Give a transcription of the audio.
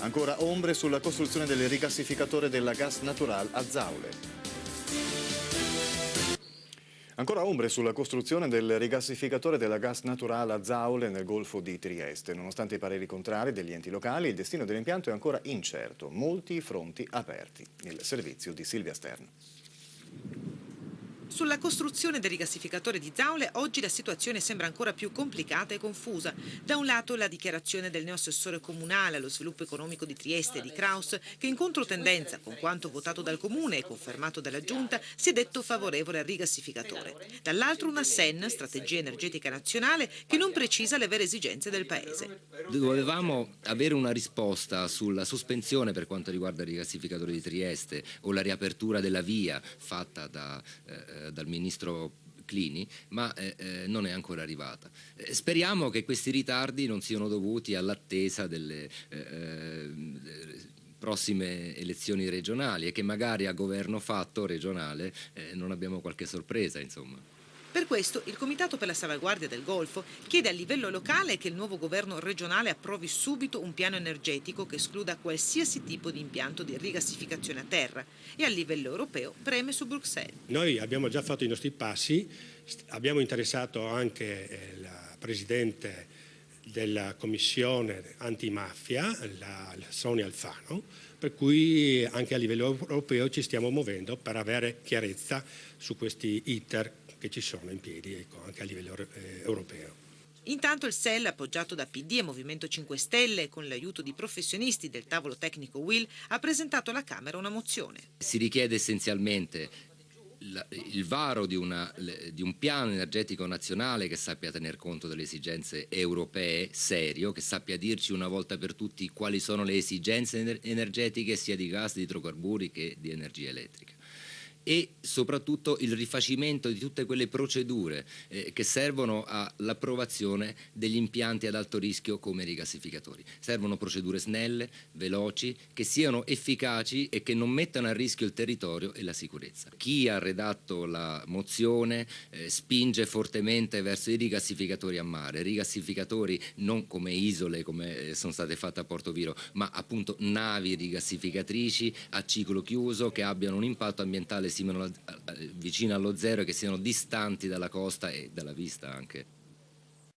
Ancora ombre sulla costruzione del rigassificatore della Gas Natural a Zaule. Ancora ombre sulla costruzione del rigassificatore della Gas Natural a Zaule nel Golfo di Trieste. Nonostante i pareri contrari degli enti locali, il destino dell'impianto è ancora incerto. Molti i fronti aperti. Il servizio di Silvia Stern. Sulla costruzione del rigassificatore di Zaule oggi la situazione sembra ancora più complicata e confusa. Da un lato la dichiarazione del neoassessore comunale allo sviluppo economico di Trieste, di Kraus, che in controtendenza con quanto votato dal comune e confermato dalla giunta si è detto favorevole al rigassificatore. Dall'altro una SEN, strategia energetica nazionale, che non precisa le vere esigenze del paese. Dovevamo avere una risposta sulla sospensione per quanto riguarda il rigassificatore di Trieste o la riapertura della via fatta dal ministro Clini, ma non è ancora arrivata. Speriamo che questi ritardi non siano dovuti all'attesa delle prossime elezioni regionali e che magari a governo fatto regionale non abbiamo qualche sorpresa, insomma. Per questo il Comitato per la salvaguardia del Golfo chiede a livello locale che il nuovo governo regionale approvi subito un piano energetico che escluda qualsiasi tipo di impianto di rigassificazione a terra e a livello europeo preme su Bruxelles. Noi abbiamo già fatto i nostri passi, abbiamo interessato anche la Presidente della Commissione antimafia, la Sonia Alfano, per cui anche a livello europeo ci stiamo muovendo per avere chiarezza su questi iter che ci sono in piedi, ecco, anche a livello europeo. Intanto il SEL, appoggiato da PD e Movimento 5 Stelle con l'aiuto di professionisti del tavolo tecnico WIL, ha presentato alla Camera una mozione. Si richiede essenzialmente il varo di un piano energetico nazionale che sappia tener conto delle esigenze europee, serio, che sappia dirci una volta per tutti quali sono le esigenze energetiche sia di gas, di idrocarburi che di energia elettrica. E soprattutto il rifacimento di tutte quelle procedure che servono all'approvazione degli impianti ad alto rischio come rigassificatori. Servono procedure snelle, veloci, che siano efficaci e che non mettano a rischio il territorio e la sicurezza. Chi ha redatto la mozione spinge fortemente verso i rigassificatori a mare, rigassificatori non come isole come sono state fatte a Porto Viro, ma appunto navi rigassificatrici a ciclo chiuso che abbiano un impatto ambientale vicino allo zero e che siano distanti dalla costa e dalla vista anche.